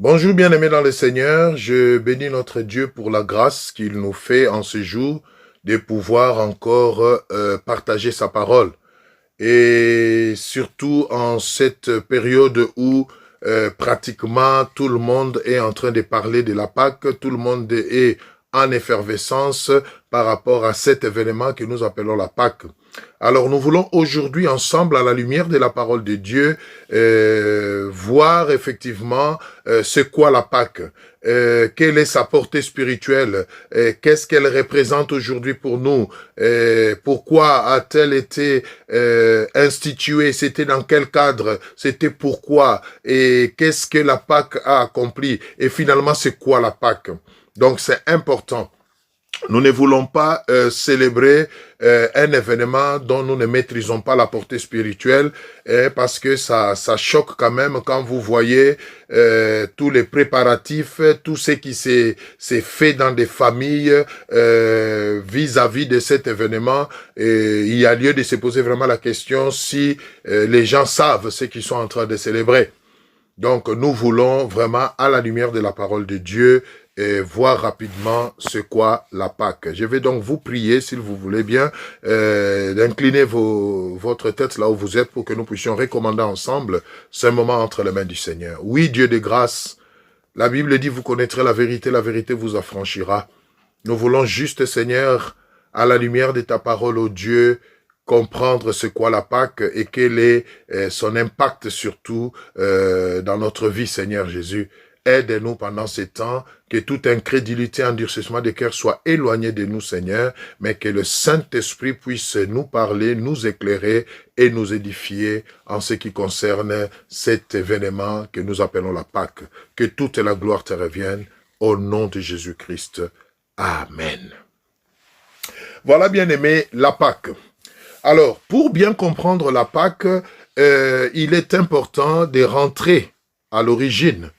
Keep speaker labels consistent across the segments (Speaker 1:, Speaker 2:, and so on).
Speaker 1: Bonjour bien-aimés dans le Seigneur, je bénis notre Dieu pour la grâce qu'il nous fait en ce jour de pouvoir encore partager sa parole. Et surtout en cette période où pratiquement tout le monde est en train de parler de la Pâque, tout le monde est en effervescence par rapport à cet événement que nous appelons la Pâque. Alors nous voulons aujourd'hui ensemble, à la lumière de la parole de Dieu, voir effectivement c'est quoi la Pâque, quelle est sa portée spirituelle, qu'est-ce qu'elle représente aujourd'hui pour nous, pourquoi a-t-elle été instituée, c'était dans quel cadre, c'était pourquoi, et qu'est-ce que la Pâque a accompli, et finalement c'est quoi la Pâque. Donc c'est important. Nous ne voulons pas célébrer un événement dont nous ne maîtrisons pas la portée spirituelle, parce que ça choque quand même quand vous voyez tous les préparatifs, tout ce qui s'est fait dans des familles vis-à-vis de cet événement. Et il y a lieu de se poser vraiment la question si les gens savent ce qu'ils sont en train de célébrer. Donc nous voulons vraiment, à la lumière de la parole de Dieu, et voir rapidement ce qu'est la Pâque. Je vais donc vous prier, s'il vous voulez bien, d'incliner votre tête là où vous êtes pour que nous puissions recommander ensemble ce moment entre les mains du Seigneur. Oui, Dieu de grâce, la Bible dit, vous connaîtrez la vérité vous affranchira. Nous voulons juste, Seigneur, à la lumière de ta parole, ô Dieu, comprendre ce qu'est la Pâque et quel est son impact surtout dans notre vie, Seigneur Jésus. Aide-nous pendant ces temps, que toute incrédulité, endurcissement de cœur soit éloigné de nous, Seigneur, mais que le Saint-Esprit puisse nous parler, nous éclairer et nous édifier en ce qui concerne cet événement que nous appelons la Pâque. Que toute la gloire te revienne au nom de Jésus-Christ. Amen. Voilà, bien-aimé, la Pâque. Alors, pour bien comprendre la Pâque, il est important de rentrer à l'origine,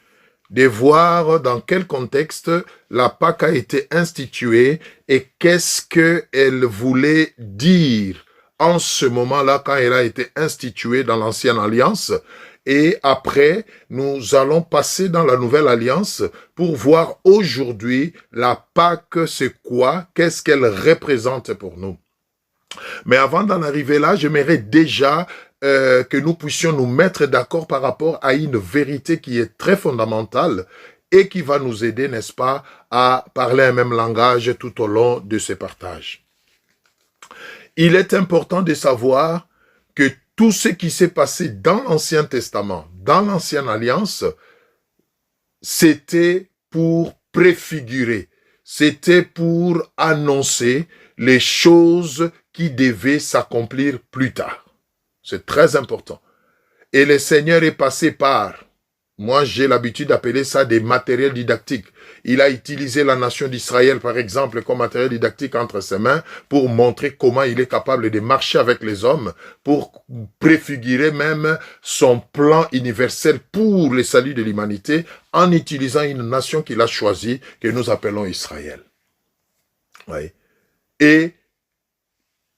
Speaker 1: de voir dans quel contexte la Pâque a été instituée et qu'est-ce qu'elle voulait dire en ce moment-là quand elle a été instituée dans l'Ancienne Alliance. Et après, nous allons passer dans la Nouvelle Alliance pour voir aujourd'hui la Pâque, c'est quoi, qu'est-ce qu'elle représente pour nous. Mais avant d'en arriver là, j'aimerais déjà que nous puissions nous mettre d'accord par rapport à une vérité qui est très fondamentale et qui va nous aider, n'est-ce pas, à parler un même langage tout au long de ce partage. Il est important de savoir que tout ce qui s'est passé dans l'Ancien Testament, dans l'Ancienne Alliance, c'était pour préfigurer, c'était pour annoncer les choses qui devaient s'accomplir plus tard. C'est très important. Et le Seigneur est passé par, moi j'ai l'habitude d'appeler ça des matériels didactiques. Il a utilisé la nation d'Israël, par exemple, comme matériel didactique entre ses mains pour montrer comment il est capable de marcher avec les hommes, pour préfigurer même son plan universel pour le salut de l'humanité en utilisant une nation qu'il a choisie, que nous appelons Israël. Oui. Et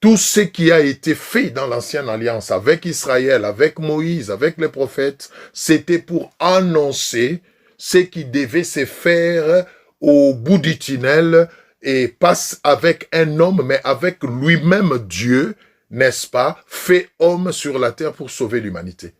Speaker 1: tout ce qui a été fait dans l'Ancienne Alliance avec Israël, avec Moïse, avec les prophètes, c'était pour annoncer ce qui devait se faire au bout du tunnel et pas avec un homme, mais avec lui-même Dieu, n'est-ce pas, fait homme sur la terre pour sauver l'humanité.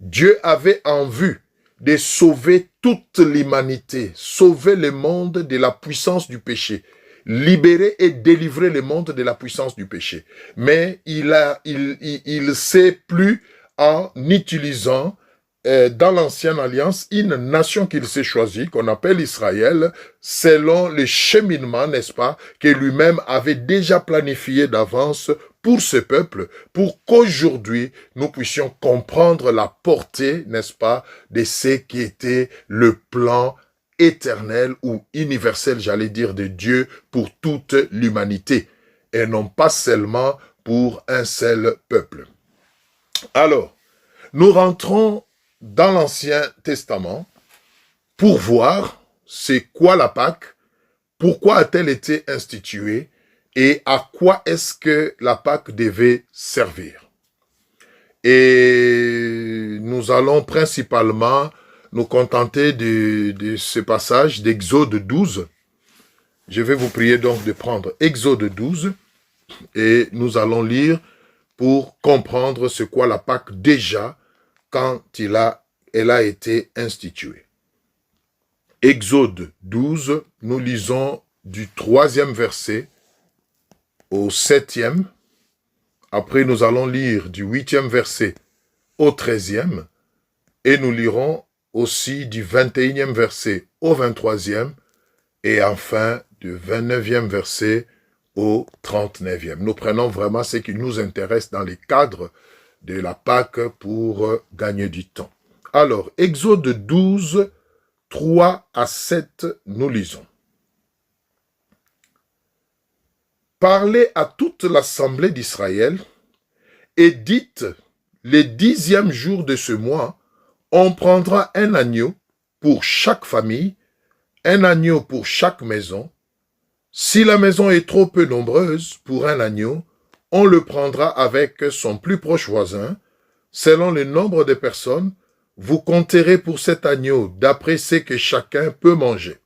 Speaker 1: Dieu avait en vue de sauver toute l'humanité, sauver le monde de la puissance du péché, libérer et délivrer le monde de la puissance du péché. Mais il sait plus en utilisant dans l'Ancienne Alliance une nation qu'il s'est choisie, qu'on appelle Israël, selon le cheminement, n'est-ce pas, que lui-même avait déjà planifié d'avance pour ce peuple, pour qu'aujourd'hui nous puissions comprendre la portée, n'est-ce pas, de ce qui était le plan éternel ou universel, j'allais dire, de Dieu pour toute l'humanité, et non pas seulement pour un seul peuple. Alors, nous rentrons dans l'Ancien Testament pour voir c'est quoi la Pâque, pourquoi a-t-elle été instituée et à quoi est-ce que la Pâque devait servir. Et nous allons principalement nous contenter de ce passage d'Exode 12. Je vais vous prier donc de prendre Exode 12 et nous allons lire pour comprendre ce qu'est la Pâque déjà quand elle a été instituée. Exode 12, nous lisons du 3e verset au 7e. Après, nous allons lire du 8e verset au 13e. Et nous lirons aussi du 21e verset au 23e. Et enfin, du 29e verset au 39e. Nous prenons vraiment ce qui nous intéresse dans les cadres de la Pâque pour gagner du temps. Alors, Exode 12, 3 à 7, nous lisons. Parlez à toute l'assemblée d'Israël et dites, les 10e jour de ce mois, on prendra un agneau pour chaque famille, un agneau pour chaque maison. Si la maison est trop peu nombreuse pour un agneau, on le prendra avec son plus proche voisin. Selon le nombre de personnes, vous compterez pour cet agneau d'après ce que chacun peut manger.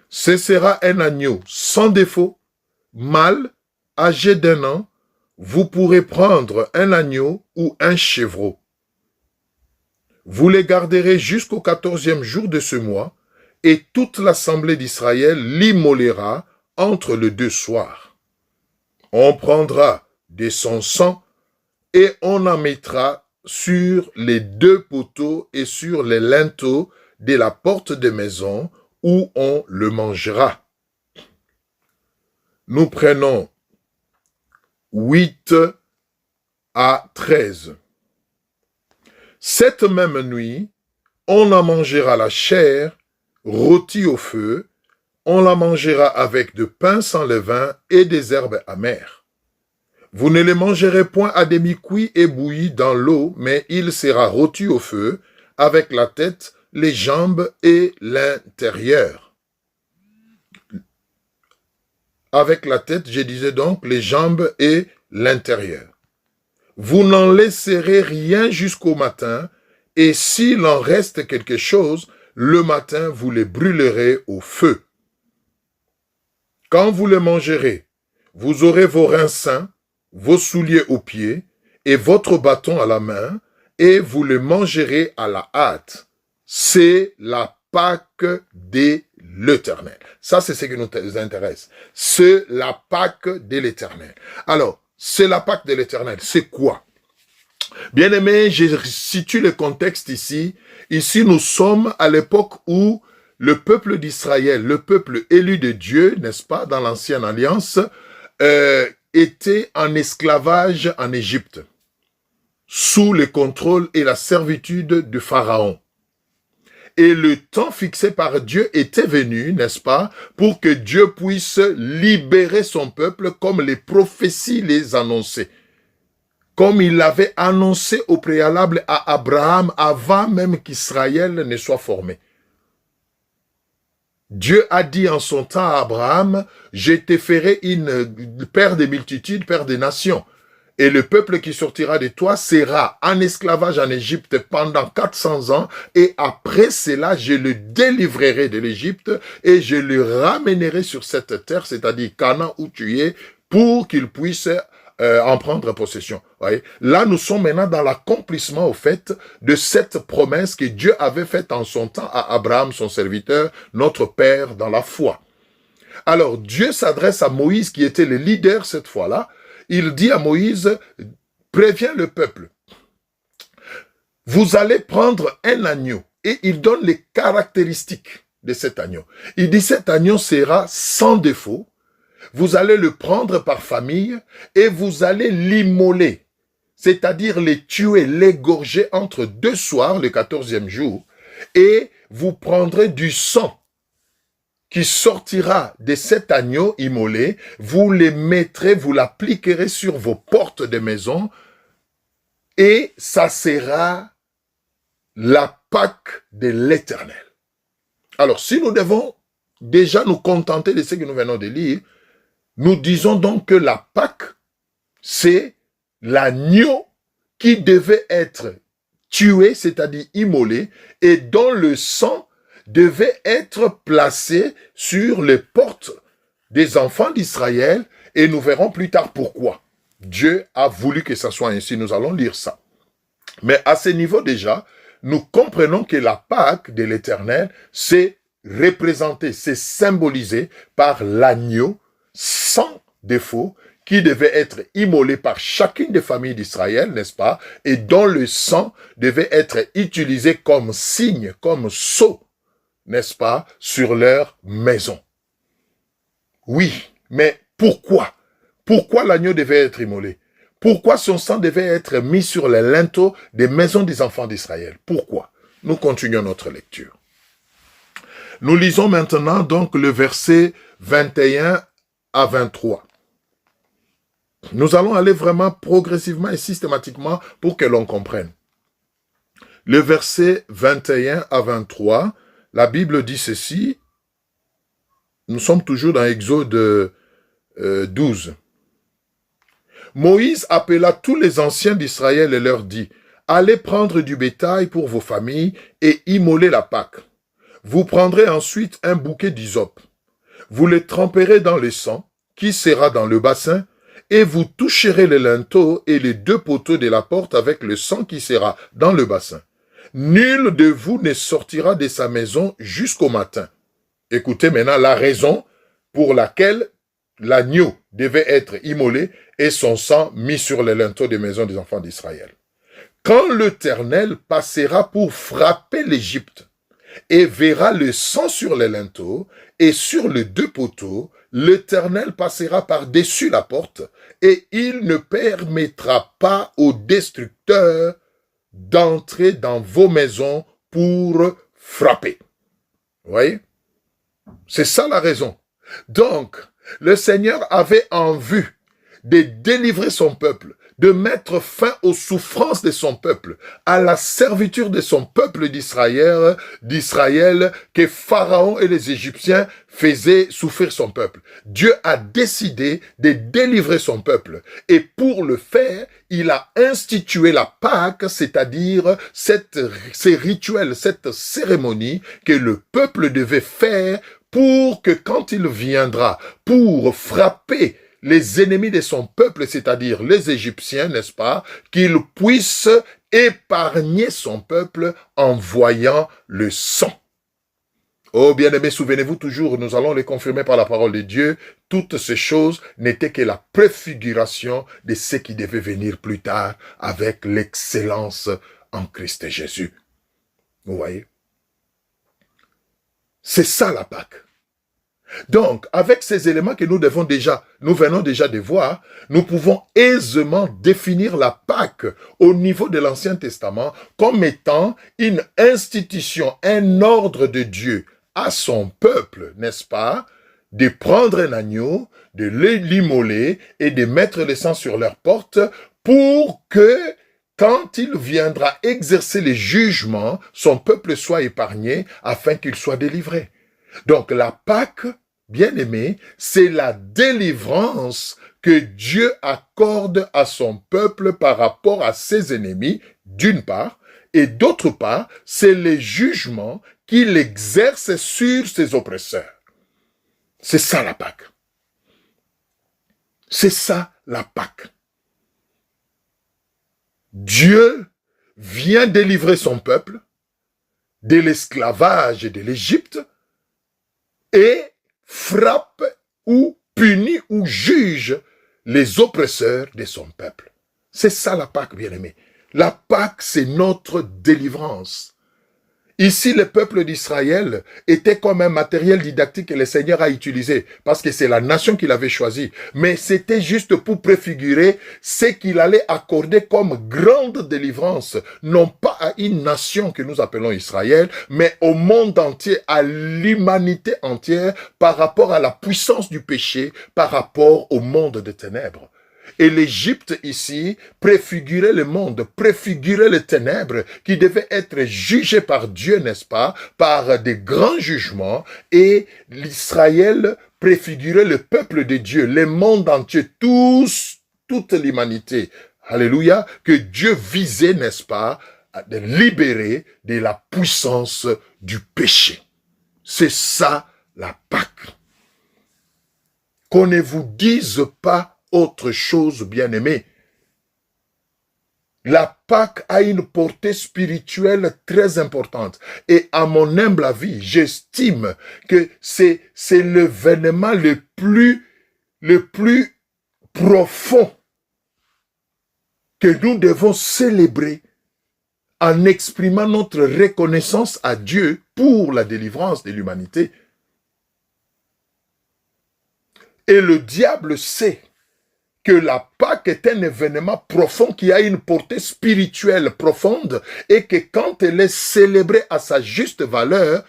Speaker 1: Ce sera un agneau sans défaut, mâle, âgé d'1 an. Vous pourrez prendre un agneau ou un chevreau. Vous les garderez jusqu'au 14e jour de ce mois, et toute l'assemblée d'Israël l'immolera entre les 2 soirs. On prendra de son sang et on en mettra sur les 2 poteaux et sur les linteaux de la porte de maison où on le mangera. Nous prenons 8 à 13. Cette même nuit, on en mangera la chair rôtie au feu, on la mangera avec de pain sans levain et des herbes amères. Vous ne les mangerez point à demi-cuit et bouilli dans l'eau, mais il sera rôti au feu, avec la tête, les jambes et l'intérieur. Avec la tête, je disais donc, les jambes et l'intérieur. Vous n'en laisserez rien jusqu'au matin, et s'il en reste quelque chose, le matin, vous les brûlerez au feu. Quand vous le mangerez, vous aurez vos reins sains, vos souliers aux pieds, et votre bâton à la main, et vous le mangerez à la hâte. C'est la Pâque de l'Éternel. Ça, c'est ce qui nous intéresse. C'est la Pâque de l'Éternel. Alors, c'est la Pâque de l'Éternel. C'est quoi? Bien aimé, je situe le contexte ici. Ici, nous sommes à l'époque où le peuple d'Israël, le peuple élu de Dieu, n'est-ce pas, dans l'ancienne alliance, était en esclavage en Égypte, sous le contrôle et la servitude du Pharaon. Et le temps fixé par Dieu était venu, n'est-ce pas, pour que Dieu puisse libérer son peuple comme les prophéties les annonçaient. Comme il l'avait annoncé au préalable à Abraham avant même qu'Israël ne soit formé. Dieu a dit en son temps à Abraham, je te ferai une père des multitudes, père des nations. Et le peuple qui sortira de toi sera en esclavage en Égypte pendant 400 ans. Et après cela, je le délivrerai de l'Égypte et je le ramènerai sur cette terre, c'est-à-dire Canaan où tu es, pour qu'il puisse en prendre possession. Voyez? Là, nous sommes maintenant dans l'accomplissement, au fait, de cette promesse que Dieu avait faite en son temps à Abraham, son serviteur, notre père dans la foi. Alors, Dieu s'adresse à Moïse, qui était le leader cette fois-là. Il dit à Moïse, préviens le peuple. Vous allez prendre un agneau. Et il donne les caractéristiques de cet agneau. Il dit, cet agneau sera sans défaut. Vous allez le prendre par famille et vous allez l'immoler. C'est-à-dire les tuer, l'égorger entre 2 soirs, le 14e jour. Et vous prendrez du sang qui sortira de cet agneau immolé, vous les mettrez, vous l'appliquerez sur vos portes de maison, et ça sera la Pâque de l'Éternel. Alors, si nous devons déjà nous contenter de ce que nous venons de lire, nous disons donc que la Pâque, c'est l'agneau qui devait être tué, c'est-à-dire immolé, et dont le sang devait être placé sur les portes des enfants d'Israël, et nous verrons plus tard pourquoi. Dieu a voulu que ça soit ainsi, nous allons lire ça. Mais à ce niveau déjà, nous comprenons que la Pâque de l'Éternel, c'est représenté, c'est symbolisé par l'agneau sans défaut, qui devait être immolé par chacune des familles d'Israël, n'est-ce pas, et dont le sang devait être utilisé comme signe, comme sceau, n'est-ce pas, sur leur maison. Oui, mais pourquoi? Pourquoi l'agneau devait être immolé? Pourquoi son sang devait être mis sur les linteaux des maisons des enfants d'Israël? Pourquoi? Nous continuons notre lecture. Nous lisons maintenant donc le verset 21 à 23. Nous allons aller vraiment progressivement et systématiquement pour que l'on comprenne. Le verset 21 à 23, la Bible dit ceci. Nous sommes toujours dans Exode 12. Moïse appela tous les anciens d'Israël et leur dit, « Allez prendre du bétail pour vos familles et immoler la Pâque. Vous prendrez ensuite un bouquet d'hysope. Vous le tremperez dans le sang, qui sera dans le bassin, et vous toucherez les linteaux et les 2 poteaux de la porte avec le sang qui sera dans le bassin. Nul de vous ne sortira de sa maison jusqu'au matin. » Écoutez maintenant la raison pour laquelle l'agneau devait être immolé et son sang mis sur les linteaux des maisons des enfants d'Israël. Quand l'Éternel passera pour frapper l'Égypte et verra le sang sur les linteaux et sur les 2 poteaux, l'Éternel passera par-dessus la porte et il ne permettra pas aux destructeurs d'entrer dans vos maisons pour frapper. Vous voyez? C'est ça la raison. Donc, le Seigneur avait en vue de délivrer son peuple, de mettre fin aux souffrances de son peuple, à la servitude de son peuple d'Israël, que Pharaon et les Égyptiens faisaient souffrir son peuple. Dieu a décidé de délivrer son peuple. Et pour le faire, il a institué la Pâque, c'est-à-dire ces rituels, cette cérémonie que le peuple devait faire pour que quand il viendra pour frapper les ennemis de son peuple, c'est-à-dire les Égyptiens, n'est-ce pas, qu'il puisse épargner son peuple en voyant le sang. Oh bien-aimés, souvenez-vous toujours, nous allons les confirmer par la parole de Dieu, toutes ces choses n'étaient que la préfiguration de ce qui devait venir plus tard avec l'excellence en Christ Jésus. Vous voyez? C'est ça la Pâque. Donc, avec ces éléments que nous venons déjà de voir, nous pouvons aisément définir la Pâque au niveau de l'Ancien Testament comme étant une institution, un ordre de Dieu à son peuple, n'est-ce pas, de prendre un agneau, de l'immoler et de mettre le sang sur leurs portes pour que quand il viendra exercer les jugements, son peuple soit épargné afin qu'il soit délivré. Donc la Pâque, bien-aimé, c'est la délivrance que Dieu accorde à son peuple par rapport à ses ennemis, d'une part, et d'autre part, c'est les jugements qu'il exerce sur ses oppresseurs. C'est ça la Pâque. C'est ça la Pâque. Dieu vient délivrer son peuple de l'esclavage de l'Égypte et frappe ou punit ou juge les oppresseurs de son peuple. C'est ça la Pâque, bien-aimé. La Pâque, c'est notre délivrance. Ici, le peuple d'Israël était comme un matériel didactique que le Seigneur a utilisé, parce que c'est la nation qu'il avait choisie. Mais c'était juste pour préfigurer ce qu'il allait accorder comme grande délivrance, non pas à une nation que nous appelons Israël, mais au monde entier, à l'humanité entière, par rapport à la puissance du péché, par rapport au monde des ténèbres. Et l'Égypte ici préfigurait le monde, préfigurait les ténèbres qui devaient être jugées par Dieu, n'est-ce pas, par des grands jugements. Et l'Israël préfigurait le peuple de Dieu, le monde entier, toute l'humanité. Alléluia, que Dieu visait, n'est-ce pas, de libérer de la puissance du péché. C'est ça la Pâque. Qu'on ne vous dise pas autre chose, bien-aimés. La Pâque a une portée spirituelle très importante. Et à mon humble avis, j'estime que c'est l'événement le plus profond que nous devons célébrer en exprimant notre reconnaissance à Dieu pour la délivrance de l'humanité. Et le diable sait que la Pâque est un événement profond qui a une portée spirituelle profonde et que quand elle est célébrée à sa juste valeur,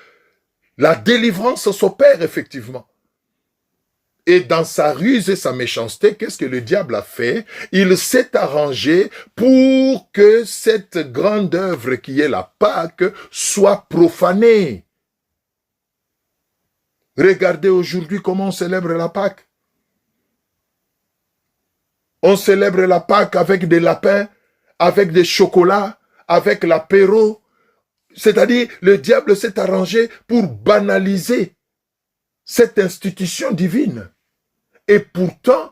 Speaker 1: la délivrance s'opère effectivement. Et dans sa ruse et sa méchanceté, qu'est-ce que le diable a fait? Il s'est arrangé pour que cette grande œuvre qui est la Pâque soit profanée. Regardez aujourd'hui comment on célèbre la Pâque. On célèbre la Pâque avec des lapins, avec des chocolats, avec l'apéro. C'est-à-dire, le diable s'est arrangé pour banaliser cette institution divine. Et pourtant,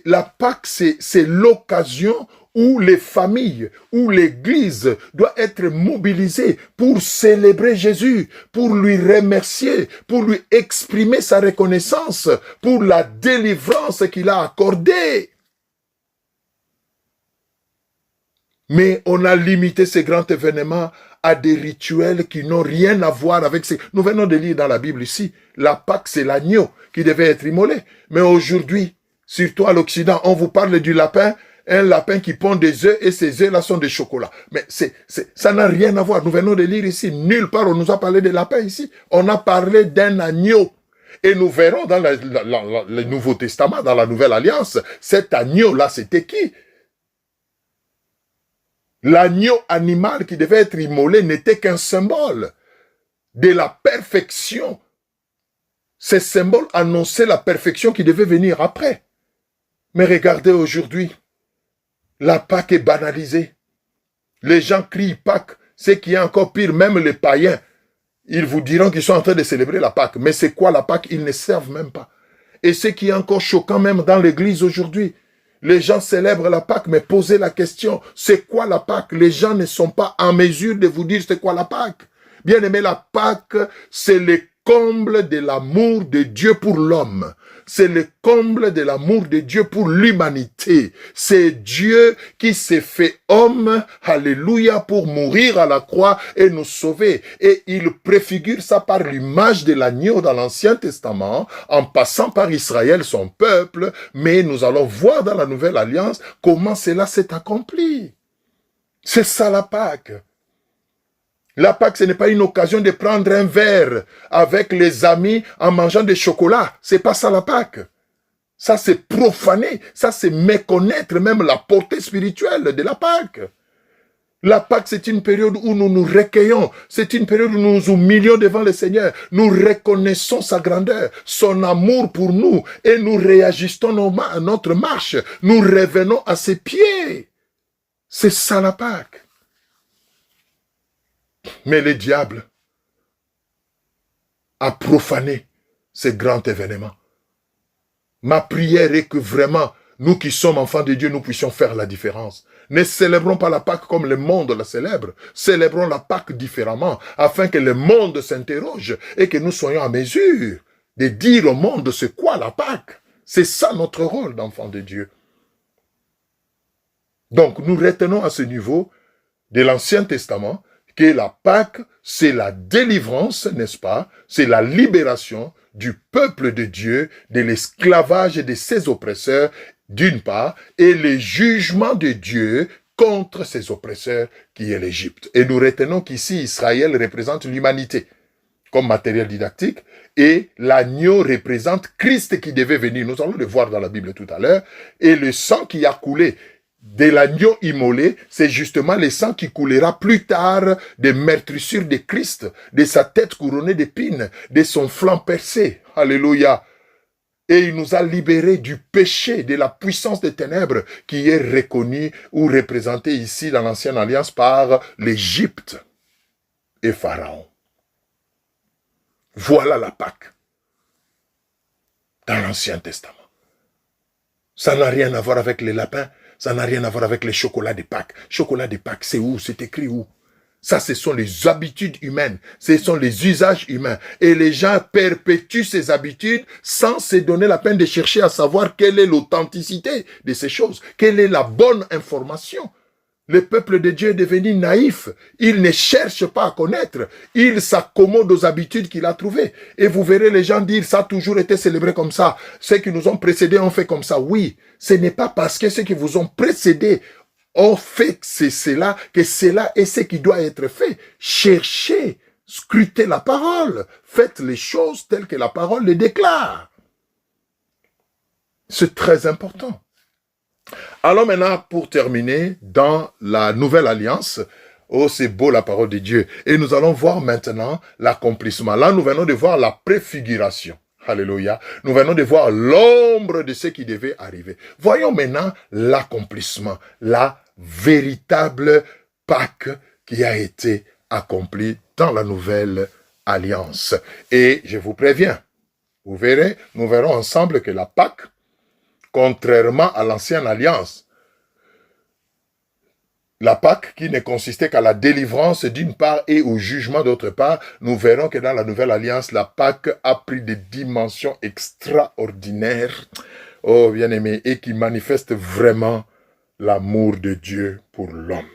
Speaker 1: la Pâque, c'est l'occasion où les familles, où l'Église doit être mobilisée pour célébrer Jésus, pour lui remercier, pour lui exprimer sa reconnaissance, pour la délivrance qu'il a accordée. Mais on a limité ces grands événements à des rituels qui n'ont rien à voir avec ces... Nous venons de lire dans la Bible ici, la Pâque, c'est l'agneau qui devait être immolé. Mais aujourd'hui, surtout à l'Occident, on vous parle du lapin, un lapin qui pond des œufs et ces œufs-là sont des chocolats. Mais ça n'a rien à voir. Nous venons de lire ici, nulle part on nous a parlé de lapin ici. On a parlé d'un agneau. Et nous verrons dans le Nouveau Testament, dans la Nouvelle Alliance, cet agneau-là, c'était qui? L'agneau animal qui devait être immolé n'était qu'un symbole de la perfection. Ces symboles annonçaient la perfection qui devait venir après. Mais regardez aujourd'hui, la Pâque est banalisée. Les gens crient Pâque, ce qui est encore pire, même les païens. Ils vous diront qu'ils sont en train de célébrer la Pâque. Mais c'est quoi la Pâque? Ils ne servent même pas. Et ce qui est encore choquant même dans l'église aujourd'hui, les gens célèbrent la Pâque, mais posez la question, c'est quoi la Pâque? Les gens ne sont pas en mesure de vous dire c'est quoi la Pâque. Bien aimé, la Pâque, c'est le comble de l'amour de Dieu pour l'homme. C'est le comble de l'amour de Dieu pour l'humanité. C'est Dieu qui s'est fait homme, alléluia, pour mourir à la croix et nous sauver. Et il préfigure ça par l'image de l'agneau dans l'Ancien Testament, en passant par Israël, son peuple, mais nous allons voir dans la Nouvelle Alliance comment cela s'est accompli. C'est ça la Pâque. La Pâque, ce n'est pas une occasion de prendre un verre avec les amis en mangeant des chocolats. C'est pas ça la Pâque. Ça, c'est profaner. Ça, c'est méconnaître même la portée spirituelle de la Pâque. La Pâque, c'est une période où nous nous recueillons. C'est une période où nous nous humilions devant le Seigneur. Nous reconnaissons sa grandeur, son amour pour nous et nous réajustons notre marche. Nous revenons à ses pieds. C'est ça la Pâque. Mais le diable a profané ce grand événement. Ma prière est que vraiment, nous qui sommes enfants de Dieu, nous puissions faire la différence. Ne célébrons pas la Pâque comme le monde la célèbre. Célébrons la Pâque différemment, afin que le monde s'interroge et que nous soyons en mesure de dire au monde c'est quoi la Pâque. C'est ça notre rôle d'enfant de Dieu. Donc nous retenons à ce niveau de l'Ancien Testament que la Pâque, c'est la délivrance, n'est-ce pas? C'est la libération du peuple de Dieu de l'esclavage de ses oppresseurs, d'une part, et le jugement de Dieu contre ses oppresseurs, qui est l'Égypte. Et nous retenons qu'ici, Israël représente l'humanité comme matériel didactique, et l'agneau représente Christ qui devait venir. Nous allons le voir dans la Bible tout à l'heure, et le sang qui a coulé de l'agneau immolé, c'est justement le sang qui coulera plus tard des meurtrissures de Christ, de sa tête couronnée d'épines, de son flanc percé. Alléluia. Et il nous a libérés du péché, de la puissance des ténèbres qui est reconnue ou représentée ici dans l'Ancienne Alliance par l'Égypte et Pharaon. Voilà la Pâque dans l'Ancien Testament. Ça n'a rien à voir avec les lapins, ça n'a rien à voir avec les chocolats de Pâques. Chocolat de Pâques, c'est où? C'est écrit où? Ça, ce sont les habitudes humaines, ce sont les usages humains. Et les gens perpétuent ces habitudes sans se donner la peine de chercher à savoir quelle est l'authenticité de ces choses, quelle est la bonne information. Le peuple de Dieu est devenu naïf. Il ne cherche pas à connaître. Il s'accommode aux habitudes qu'il a trouvées. Et vous verrez les gens dire, ça a toujours été célébré comme ça. Ceux qui nous ont précédés ont fait comme ça. Oui, ce n'est pas parce que ceux qui vous ont précédés ont fait cela, que cela est ce qui doit être fait. Cherchez, scrutez la parole. Faites les choses telles que la parole les déclare. C'est très important. Alors maintenant, pour terminer, dans la Nouvelle Alliance, oh c'est beau la parole de Dieu, et nous allons voir maintenant l'accomplissement. Là, nous venons de voir la préfiguration. Alléluia. Nous venons de voir l'ombre de ce qui devait arriver. Voyons maintenant l'accomplissement, la véritable Pâque qui a été accomplie dans la Nouvelle Alliance. Et je vous préviens, vous verrez, nous verrons ensemble que la Pâque, contrairement à l'Ancienne Alliance, la Pâque qui ne consistait qu'à la délivrance d'une part et au jugement d'autre part, nous verrons que dans la Nouvelle Alliance, la Pâque a pris des dimensions extraordinaires, oh bien-aimé, et qui manifestent vraiment l'amour de Dieu pour l'homme.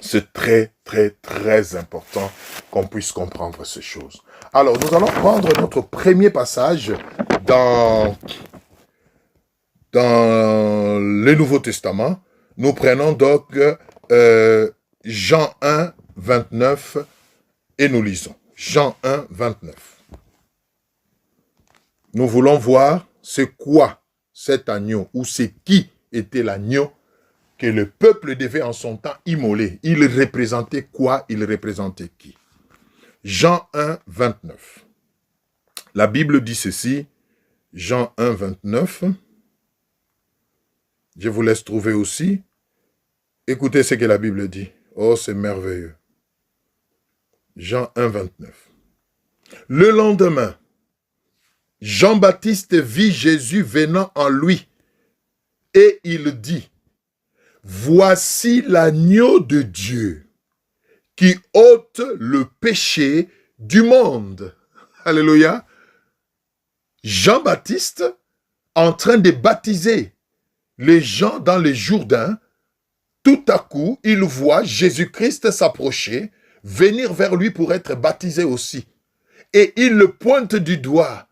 Speaker 1: C'est très, très, très important qu'on puisse comprendre ces choses. Alors, nous allons prendre notre premier passage dans le Nouveau Testament. Nous prenons donc Jean 1, 29 et nous lisons. Jean 1, 29. Nous voulons voir c'est quoi cet agneau ou c'est qui était l'agneau que le peuple devait en son temps immoler. Il représentait quoi? Il représentait qui? Jean 1, 29. La Bible dit ceci, Jean 1, 29. Je vous laisse trouver aussi. Écoutez ce que la Bible dit. Oh, c'est merveilleux. Jean 1, 29. Le lendemain, Jean-Baptiste vit Jésus venant en lui et il dit, « Voici l'agneau de Dieu qui ôte le péché du monde. » Alléluia. Jean-Baptiste, en train de baptiser les gens dans le Jourdain, tout à coup, il voit Jésus-Christ s'approcher, venir vers lui pour être baptisé aussi. Et il le pointe du doigt,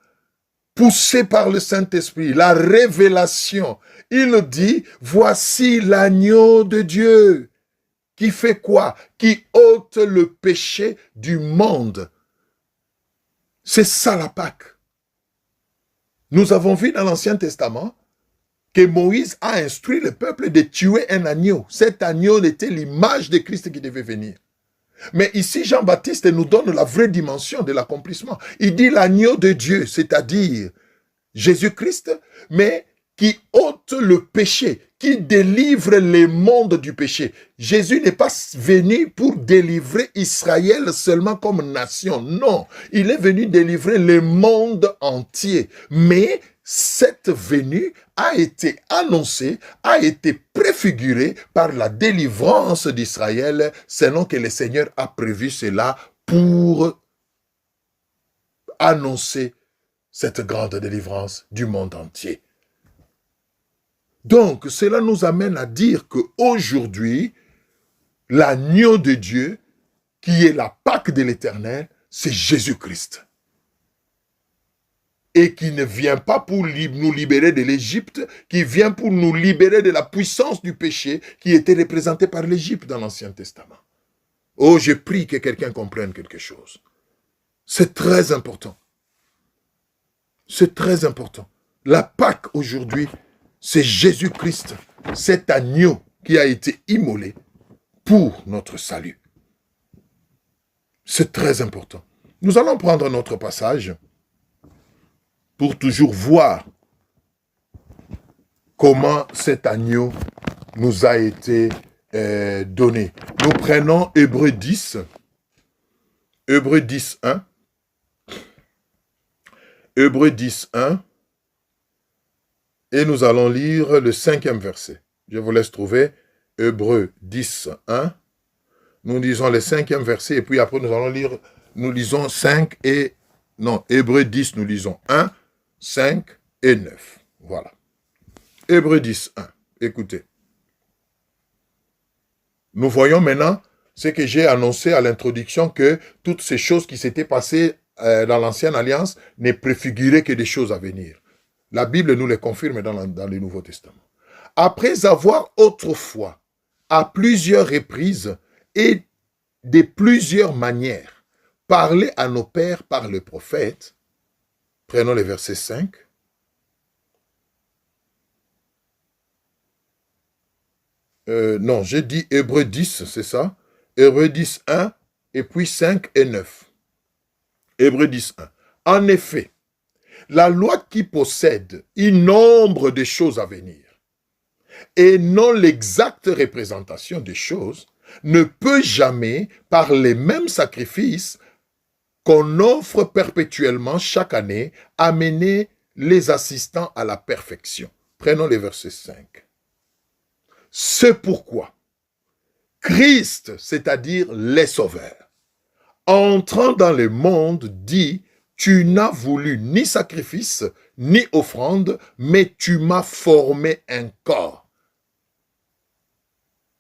Speaker 1: poussé par le Saint-Esprit, la révélation. Il dit, voici l'agneau de Dieu. Qui fait quoi? Qui ôte le péché du monde. C'est ça la Pâque. Nous avons vu dans l'Ancien Testament que Moïse a instruit le peuple de tuer un agneau. Cet agneau était l'image de Christ qui devait venir. Mais ici, Jean-Baptiste nous donne la vraie dimension de l'accomplissement. Il dit l'agneau de Dieu, c'est-à-dire Jésus-Christ, mais qui ôte le péché, qui délivre le monde du péché. Jésus n'est pas venu pour délivrer Israël seulement comme nation. Non, il est venu délivrer le monde entier. Mais cette venue a été annoncée, a été préfigurée par la délivrance d'Israël, selon que le Seigneur a prévu cela pour annoncer cette grande délivrance du monde entier. Donc, cela nous amène à dire qu'aujourd'hui, l'agneau de Dieu, qui est la Pâque de l'Éternel, c'est Jésus-Christ. Et qui ne vient pas pour nous libérer de l'Égypte, qui vient pour nous libérer de la puissance du péché qui était représentée par l'Égypte dans l'Ancien Testament. Oh, je prie que quelqu'un comprenne quelque chose. C'est très important. C'est très important. La Pâque aujourd'hui, c'est Jésus-Christ, cet agneau qui a été immolé pour notre salut. C'est très important. Nous allons prendre notre passage pour toujours voir comment cet agneau nous a été donné. Nous prenons Hébreux 10, Hébreux 10, 1. Hébreux 10, 1. Et nous allons lire le 5e verset. Je vous laisse trouver Hébreux 10, 1. Nous lisons le 5e verset et puis après nous allons lire, nous lisons 5 et... Non, Hébreux 10, nous lisons 1, 5 et 9. Voilà. Hébreux 10, 1. Écoutez. Nous voyons maintenant ce que j'ai annoncé à l'introduction, que toutes ces choses qui s'étaient passées dans l'ancienne alliance ne préfiguraient que des choses à venir. La Bible nous les confirme dans le Nouveau Testament. Après avoir autrefois, à plusieurs reprises et de plusieurs manières, parlé à nos pères par le prophète, prenons le verset 5. Non, j'ai dit Hébreux 10, c'est ça? Hébreux 10, 1, et puis 5 et 9. Hébreux 10, 1. En effet, la loi qui possède un nombre de choses à venir, et non l'exacte représentation des choses, ne peut jamais, par les mêmes sacrifices qu'on offre perpétuellement chaque année, amener les assistants à la perfection. Prenons le verset 5. C'est pourquoi Christ, c'est-à-dire les sauveurs, entrant dans le monde, dit: tu n'as voulu ni sacrifice, ni offrande, mais tu m'as formé un corps.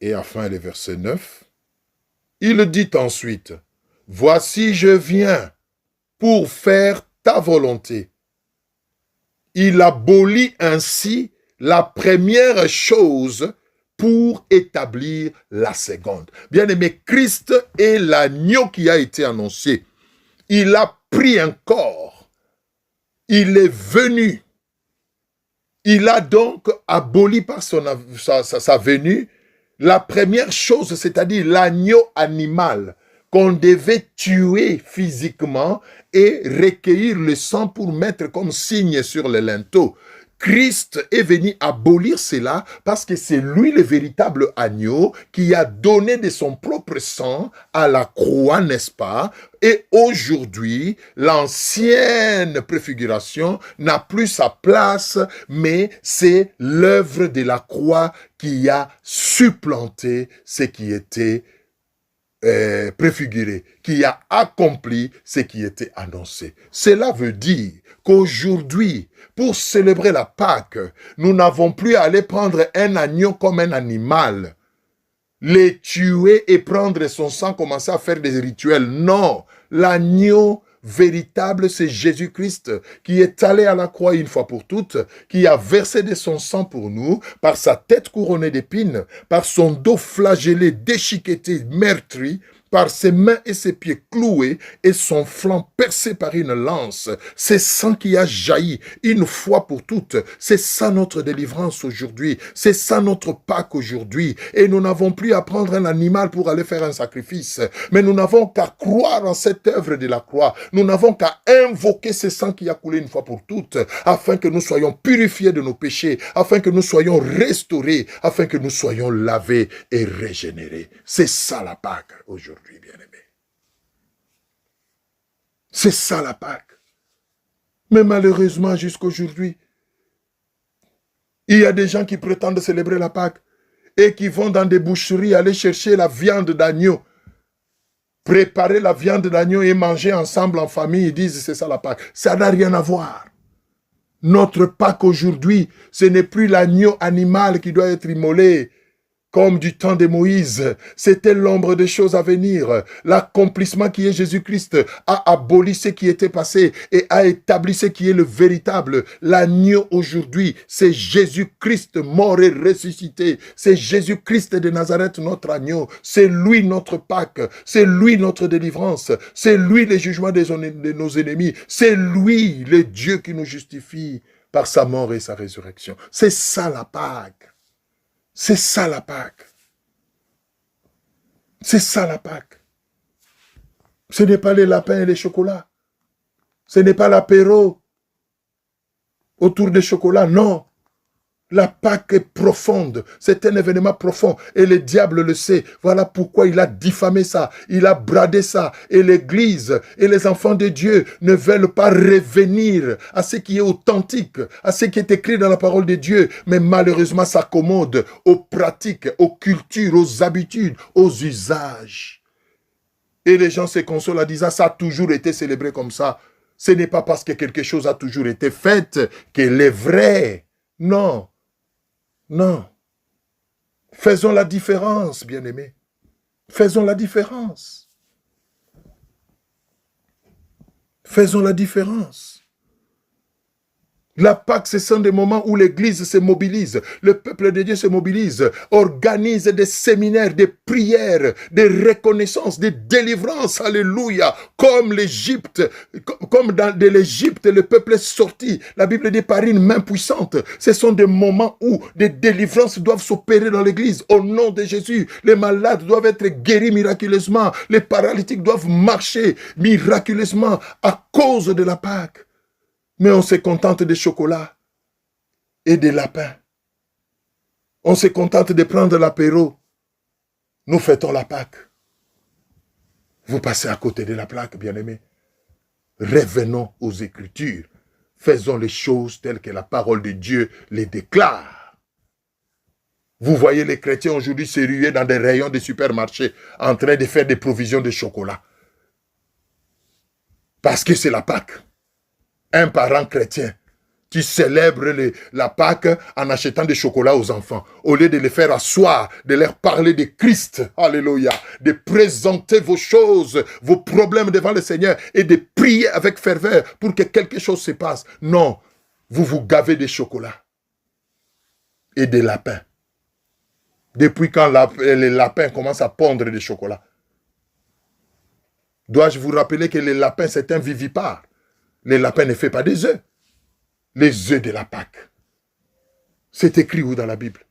Speaker 1: Et enfin, le verset 9, il dit ensuite: voici, je viens pour faire ta volonté. Il abolit ainsi la première chose pour établir la seconde. Bien-aimé, Christ est l'agneau qui a été annoncé. Il a pris un corps. Il est venu. Il a donc aboli par sa venue la première chose, c'est-à-dire l'agneau animal qu'on devait tuer physiquement et recueillir le sang pour mettre comme signe sur le linteau. Christ est venu abolir cela parce que c'est lui le véritable agneau qui a donné de son propre sang à la croix, n'est-ce pas? Et aujourd'hui, l'ancienne préfiguration n'a plus sa place, mais c'est l'œuvre de la croix qui a supplanté ce qui était préfiguré, qui a accompli ce qui était annoncé. Cela veut dire qu'aujourd'hui, pour célébrer la Pâque, nous n'avons plus à aller prendre un agneau comme un animal, les tuer et prendre son sang, commencer à faire des rituels. Non, l'agneau véritable, c'est Jésus-Christ qui est allé à la croix une fois pour toutes, qui a versé de son sang pour nous, par sa tête couronnée d'épines, par son dos flagellé, déchiqueté, meurtri, par ses mains et ses pieds cloués et son flanc percé par une lance. C'est sang qui a jailli une fois pour toutes. C'est ça notre délivrance aujourd'hui. C'est ça notre Pâque aujourd'hui. Et nous n'avons plus à prendre un animal pour aller faire un sacrifice. Mais nous n'avons qu'à croire en cette œuvre de la croix. Nous n'avons qu'à invoquer ce sang qui a coulé une fois pour toutes, afin que nous soyons purifiés de nos péchés, afin que nous soyons restaurés, afin que nous soyons lavés et régénérés. C'est ça la Pâque aujourd'hui. Bien-aimé. C'est ça la Pâque. Mais malheureusement, jusqu'aujourd'hui, il y a des gens qui prétendent célébrer la Pâque et qui vont dans des boucheries aller chercher la viande d'agneau, préparer la viande d'agneau et manger ensemble en famille. Ils disent c'est ça la Pâque. Ça n'a rien à voir. Notre Pâque aujourd'hui, ce n'est plus l'agneau animal qui doit être immolé, comme du temps de Moïse. C'était l'ombre des choses à venir. L'accomplissement qui est Jésus-Christ a aboli ce qui était passé et a établi ce qui est le véritable. L'agneau aujourd'hui, c'est Jésus-Christ mort et ressuscité. C'est Jésus-Christ de Nazareth, notre agneau. C'est lui notre Pâque. C'est lui notre délivrance. C'est lui le jugement de nos ennemis. C'est lui le Dieu qui nous justifie par sa mort et sa résurrection. C'est ça la Pâque. C'est ça la Pâque. C'est ça la Pâque. Ce n'est pas les lapins et les chocolats. Ce n'est pas l'apéro. autour des chocolats. Non. La Pâque est profonde. C'est un événement profond. Et le diable le sait. Voilà pourquoi il a diffamé ça. Il a bradé ça. Et l'Église et les enfants de Dieu ne veulent pas revenir à ce qui est authentique, à ce qui est écrit dans la parole de Dieu. Mais malheureusement, s'accommode aux pratiques, aux cultures, aux habitudes, aux usages. Et les gens se consolent en disant, ça a toujours été célébré comme ça. Ce n'est pas parce que quelque chose a toujours été fait qu'elle est vraie. Non. Non. Faisons la différence, bien-aimés. Faisons la différence. Faisons la différence. La Pâque, ce sont des moments où l'Église se mobilise, le peuple de Dieu se mobilise, organise des séminaires, des prières, des reconnaissances, des délivrances, alléluia, comme l'Égypte, comme de l'Égypte, le peuple est sorti, la Bible dit par une main puissante. Ce sont des moments où des délivrances doivent s'opérer dans l'Église, au nom de Jésus. Les malades doivent être guéris miraculeusement, les paralytiques doivent marcher miraculeusement à cause de la Pâque. Mais on se contente des chocolats et des lapins. On se contente de prendre l'apéro. Nous fêtons la Pâque. Vous passez à côté de la plaque, bien-aimés. Revenons aux Écritures. Faisons les choses telles que la parole de Dieu les déclare. Vous voyez les chrétiens aujourd'hui se ruer dans des rayons de supermarchés en train de faire des provisions de chocolat. Parce que c'est la Pâque. Un parent chrétien qui célèbre la Pâque en achetant des chocolats aux enfants, au lieu de les faire asseoir, de leur parler de Christ, alléluia, de présenter vos choses, vos problèmes devant le Seigneur et de prier avec ferveur pour que quelque chose se passe. Non, vous vous gavez des chocolats et des lapins. Depuis quand les lapins commencent à pondre des chocolats? Dois-je vous rappeler que les lapins, c'est un vivipare? Les lapins ne font pas des œufs. Les œufs de la Pâque. C'est écrit où dans la Bible?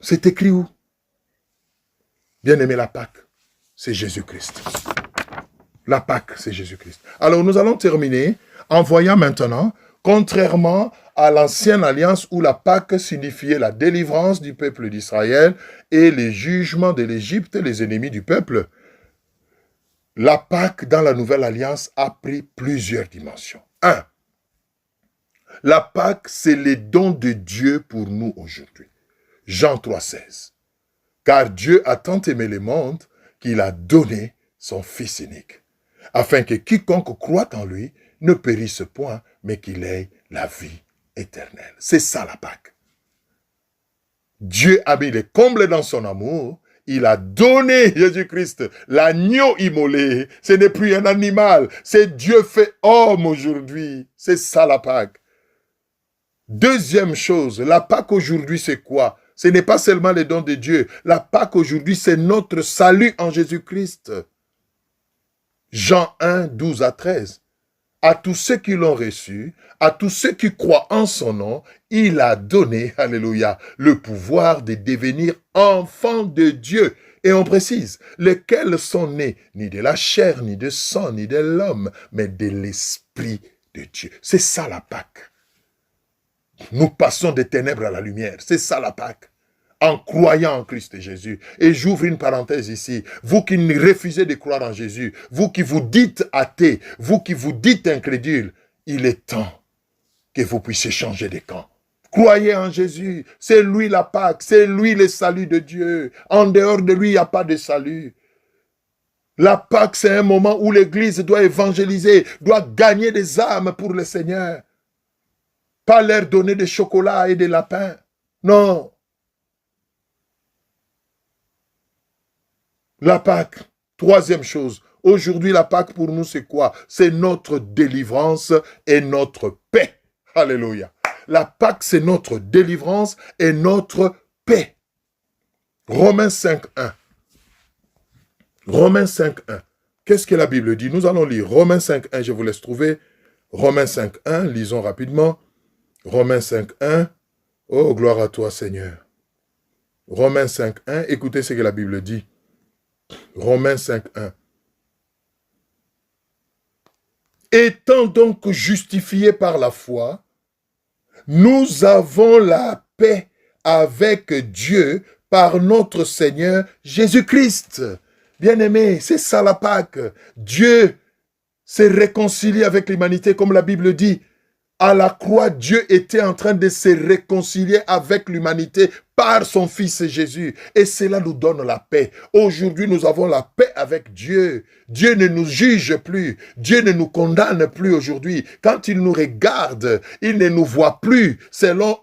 Speaker 1: C'est écrit où? Bien-aimé, la Pâque, c'est Jésus-Christ. La Pâque, c'est Jésus-Christ. Alors, nous allons terminer en voyant maintenant, contrairement à l'ancienne alliance où la Pâque signifiait la délivrance du peuple d'Israël et les jugements de l'Égypte, les ennemis du peuple, la Pâque dans la nouvelle alliance a pris plusieurs dimensions. 1. La Pâque, c'est les dons de Dieu pour nous aujourd'hui. Jean 3,16. Car Dieu a tant aimé le monde qu'il a donné son Fils unique, afin que quiconque croit en lui ne périsse point, mais qu'il ait la vie éternelle. C'est ça la Pâque. Dieu a mis les combles dans son amour. Il a donné Jésus-Christ, l'agneau immolé. Ce n'est plus un animal, c'est Dieu fait homme aujourd'hui. C'est ça la Pâque. Deuxième chose, la Pâque aujourd'hui c'est quoi? Ce n'est pas seulement les dons de Dieu. La Pâque aujourd'hui c'est notre salut en Jésus-Christ. Jean 1, 12 à 13. À tous ceux qui l'ont reçu, à tous ceux qui croient en son nom, il a donné, alléluia, le pouvoir de devenir enfants de Dieu. Et on précise, lesquels sont nés ni de la chair, ni de sang, ni de l'homme, mais de l'Esprit de Dieu. C'est ça la Pâque. Nous passons des ténèbres à la lumière. C'est ça la Pâque. En croyant en Christ Jésus. Et j'ouvre une parenthèse ici. Vous qui refusez de croire en Jésus, vous qui vous dites athées, vous qui vous dites incrédules, il est temps que vous puissiez changer de camp. Croyez en Jésus. C'est lui la Pâque. C'est lui le salut de Dieu. En dehors de lui, il n'y a pas de salut. La Pâque, c'est un moment où l'Église doit évangéliser, doit gagner des âmes pour le Seigneur. Pas leur donner des chocolats et des lapins. Non. La Pâque, troisième chose. Aujourd'hui, la Pâque pour nous, c'est quoi? C'est notre délivrance et notre paix. Alléluia. La Pâque, c'est notre délivrance et notre paix. Romains 5.1. Romains 5.1. Qu'est-ce que la Bible dit? Nous allons lire Romains 5.1. Je vous laisse trouver. Romains 5.1. Lisons rapidement. Romains 5.1. Oh, gloire à toi, Seigneur. Romains 5.1. Écoutez ce que la Bible dit. Romains 5.1. Étant donc justifiés par la foi, nous avons la paix avec Dieu par notre Seigneur Jésus-Christ. Bien-aimés, c'est ça la Pâque. Dieu s'est réconcilié avec l'humanité, comme la Bible dit. À la croix, Dieu était en train de se réconcilier avec l'humanité par son Fils Jésus. Et cela nous donne la paix. Aujourd'hui, nous avons la paix avec Dieu. Dieu ne nous juge plus. Dieu ne nous condamne plus aujourd'hui. Quand il nous regarde, il ne nous voit plus selon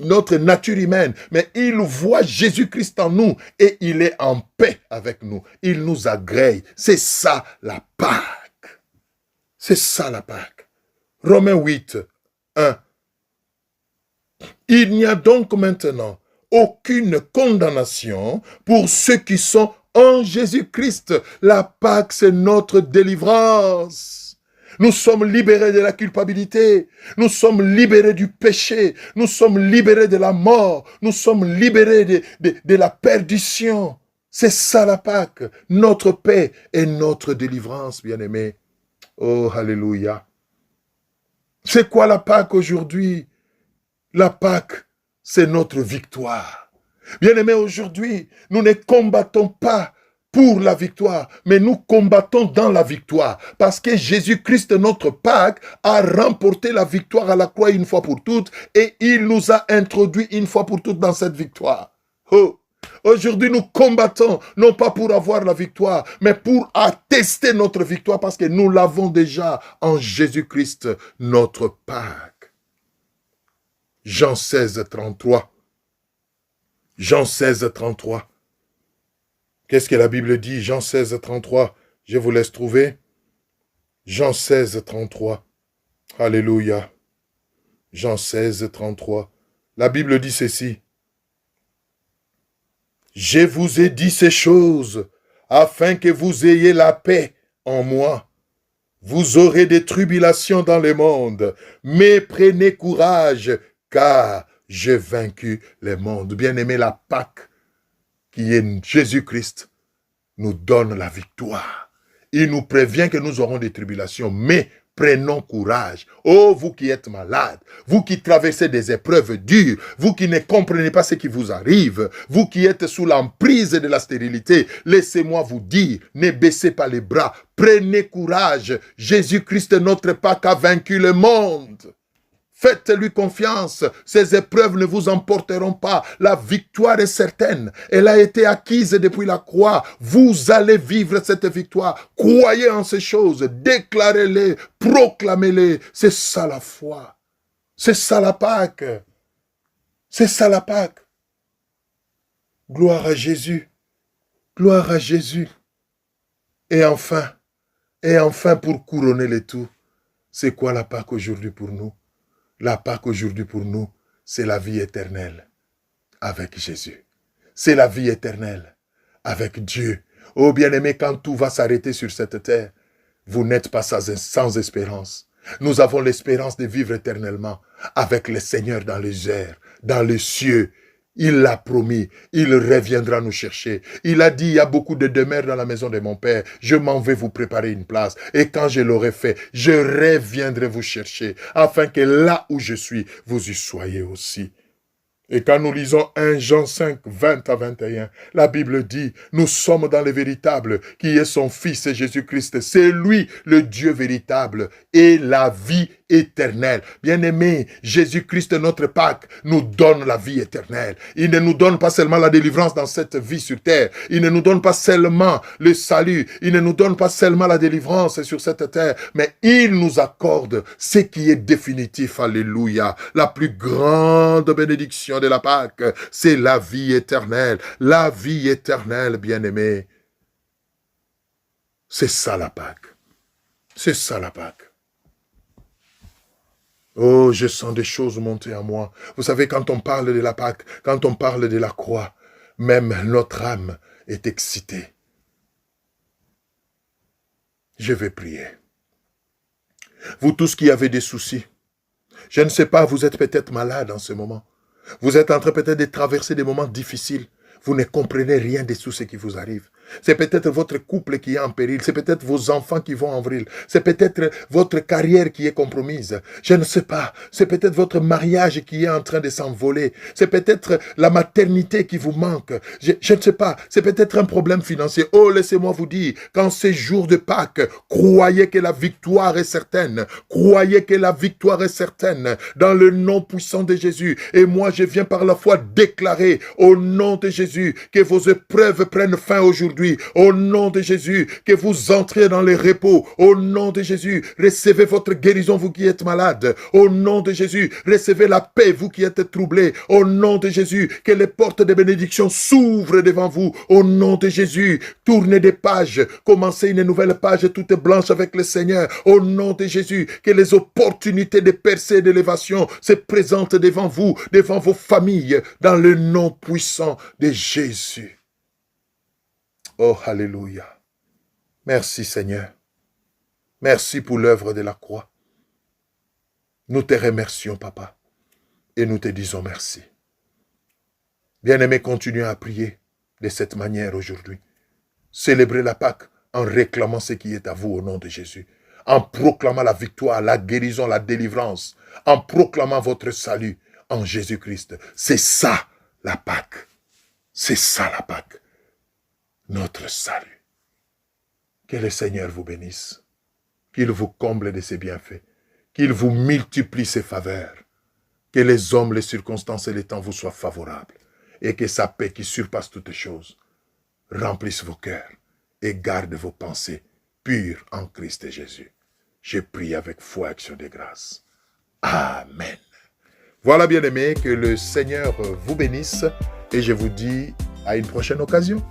Speaker 1: notre nature humaine, mais il voit Jésus-Christ en nous et il est en paix avec nous. Il nous agrée. C'est ça la Pâque. C'est ça la Pâque. Romains 8, 1. Il n'y a donc maintenant aucune condamnation pour ceux qui sont en Jésus-Christ. La Pâque, c'est notre délivrance. Nous sommes libérés de la culpabilité. Nous sommes libérés du péché. Nous sommes libérés de la mort. Nous sommes libérés de la perdition. C'est ça la Pâque. Notre paix et notre délivrance, bien-aimés. Oh, alléluia. C'est quoi la Pâque aujourd'hui? La Pâque, c'est notre victoire. Bien-aimés, aujourd'hui, nous ne combattons pas pour la victoire, mais nous combattons dans la victoire, parce que Jésus-Christ, notre Pâque, a remporté la victoire à la croix une fois pour toutes, et il nous a introduits une fois pour toutes dans cette victoire. Oh! Aujourd'hui, nous combattons, non pas pour avoir la victoire, mais pour attester notre victoire, parce que nous l'avons déjà en Jésus-Christ, notre Pâque. Jean 16, 33. Jean 16, 33. Qu'est-ce que la Bible dit? Jean 16, 33. Je vous laisse trouver. Jean 16, 33. Alléluia. Jean 16, 33. La Bible dit ceci. Je vous ai dit ces choses afin que vous ayez la paix en moi. Vous aurez des tribulations dans le monde, mais prenez courage, car j'ai vaincu le monde. Bien-aimé, la Pâque, qui est Jésus-Christ, nous donne la victoire. Il nous prévient que nous aurons des tribulations, mais prenons courage. Oh, vous qui êtes malades, vous qui traversez des épreuves dures, vous qui ne comprenez pas ce qui vous arrive, vous qui êtes sous l'emprise de la stérilité, laissez-moi vous dire, ne baissez pas les bras, prenez courage. Jésus-Christ, notre Pâque, a vaincu le monde. Faites-lui confiance, ces épreuves ne vous emporteront pas. La victoire est certaine, elle a été acquise depuis la croix. Vous allez vivre cette victoire. Croyez en ces choses, déclarez-les, proclamez-les. C'est ça la foi. C'est ça la Pâque. C'est ça la Pâque. Gloire à Jésus. Gloire à Jésus. Et enfin pour couronner le tout, c'est quoi la Pâque aujourd'hui pour nous? La Pâque aujourd'hui pour nous, c'est la vie éternelle avec Jésus. C'est la vie éternelle avec Dieu. Oh bien-aimé, quand tout va s'arrêter sur cette terre, vous n'êtes pas sans espérance. Nous avons l'espérance de vivre éternellement avec le Seigneur dans les airs, dans les cieux. Il l'a promis, il reviendra nous chercher. Il a dit, il y a beaucoup de demeures dans la maison de mon Père. Je m'en vais vous préparer une place. Et quand je l'aurai fait, je reviendrai vous chercher, afin que là où je suis, vous y soyez aussi. Et quand nous lisons 1 Jean 5, 20 à 21, la Bible dit, nous sommes dans le véritable, qui est son Fils Jésus-Christ. C'est lui le Dieu véritable et la vie éternelle. Bien-aimé, Jésus-Christ, notre Pâque, nous donne la vie éternelle. Il ne nous donne pas seulement la délivrance dans cette vie sur terre. Il ne nous donne pas seulement le salut. Il ne nous donne pas seulement la délivrance sur cette terre, mais il nous accorde ce qui est définitif. Alléluia. La plus grande bénédiction de la Pâque, c'est la vie éternelle. La vie éternelle, bien-aimé. C'est ça la Pâque. C'est ça la Pâque. Oh, je sens des choses monter en moi. Vous savez, quand on parle de la Pâque, quand on parle de la croix, même notre âme est excitée. Je vais prier. Vous tous qui avez des soucis, je ne sais pas, vous êtes peut-être malade en ce moment. Vous êtes en train peut-être de traverser des moments difficiles. Vous ne comprenez rien de tout ce qui vous arrive. C'est peut-être votre couple qui est en péril. C'est peut-être vos enfants qui vont en vrille. C'est peut-être votre carrière qui est compromise. Je ne sais pas. C'est peut-être votre mariage qui est en train de s'envoler. C'est peut-être la maternité qui vous manque. Je ne sais pas. C'est peut-être un problème financier. Oh, laissez-moi vous dire, qu'en ces jours de Pâques, croyez que la victoire est certaine. Croyez que la victoire est certaine dans le nom puissant de Jésus. Et moi, je viens par la foi déclarer au nom de Jésus que vos épreuves prennent fin aujourd'hui. Au nom de Jésus, que vous entrez dans les repos. Au nom de Jésus, recevez votre guérison, vous qui êtes malade. Au nom de Jésus, recevez la paix, vous qui êtes troublés. Au nom de Jésus, que les portes de bénédiction s'ouvrent devant vous. Au nom de Jésus, tournez des pages, commencez une nouvelle page toute blanche avec le Seigneur. Au nom de Jésus, que les opportunités de percée et d'élévation se présentent devant vous, devant vos familles, dans le nom puissant de Jésus. Oh, alléluia. Merci Seigneur. Merci pour l'œuvre de la croix. Nous te remercions, Papa, et nous te disons merci. Bien-aimé, continuez à prier de cette manière aujourd'hui. Célébrez la Pâque en réclamant ce qui est à vous au nom de Jésus. En proclamant la victoire, la guérison, la délivrance. En proclamant votre salut en Jésus-Christ. C'est ça la Pâque. C'est ça la Pâque. Notre salut. Que le Seigneur vous bénisse. Qu'il vous comble de ses bienfaits. Qu'il vous multiplie ses faveurs. Que les hommes, les circonstances et les temps vous soient favorables. Et que sa paix qui surpasse toutes choses remplisse vos cœurs et garde vos pensées pures en Christ Jésus. Je prie avec foi et action de grâce. Amen. Voilà, bien-aimés, que le Seigneur vous bénisse et je vous dis à une prochaine occasion.